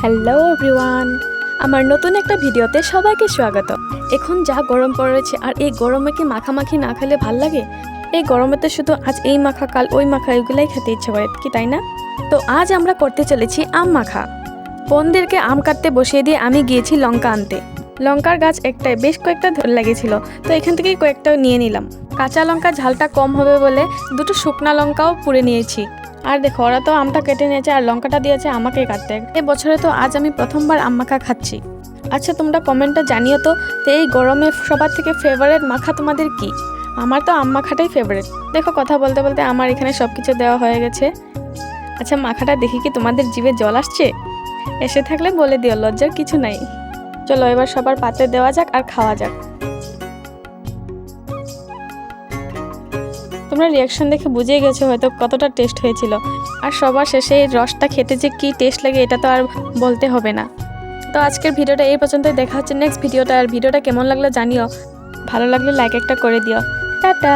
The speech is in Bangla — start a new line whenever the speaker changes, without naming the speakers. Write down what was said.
হ্যালো এভরিওয়ান, আমার নতুন একটা ভিডিওতে সবাইকে স্বাগত। এখন যা গরম পড়েছে, আর এই গরমে কি মাখামাখি না খেলে ভাল লাগে? এই গরমেতে শুধু আজ এই মাখা কাল ওই মাখা এগুলাই খেতে ইচ্ছে করে, কি তাই না? তো আজ আমরা করতে চলেছি আম মাখা। বোনদেরকে আম কাটতে বসিয়ে দিয়ে আমি গিয়েছি লঙ্কা আনতে। লঙ্কার গাছ একটাই, বেশ কয়েকটা লেগেছিল, তো এখান থেকেই কয়েকটা নিয়ে নিলাম। কাঁচা লঙ্কা ঝালটা কম হবে বলে দুটো শুকনা লঙ্কাও পুড়ে নিয়েছি। আর দেখো, ওরা তো আমটা কেটে নিয়েছে আর লঙ্কাটা দিয়েছে আমাকে কাটতে। এই বছরে তো আজ আমি প্রথমবার আম মাখা খাচ্ছি। আচ্ছা, তোমরা কমেন্টটা জানিও তো এই গরমে সবার থেকে ফেভারিট মাখা তোমাদের কি? আমার তো আম মাখাটাই ফেভারিট। দেখো, কথা বলতে বলতে আমার এখানে সব কিছু দেওয়া হয়ে গেছে। আচ্ছা, মাখাটা দেখি কি তোমাদের জিভে জল আসছে? এসে থাকলে বলে দিও, লজ্জার কিছু নাই। চলো এবার সবার পাতে দেওয়া যাক আর খাওয়া যাক। তোমরা রিয়াকশন দেখে বুঝেই গেছো হয়তো কতটা টেস্ট হয়েছিল। আর সবার শেষে এই রসটা খেতে যে কি টেস্ট লাগে এটা তো আর বলতে হবে না। তো আজকের ভিডিওটা এই পর্যন্তই, দেখা হচ্ছে নেক্সট ভিডিওটা। আর ভিডিওটা কেমন লাগলো জানিও, ভালো লাগলে লাইক একটা করে দিও। টাটা।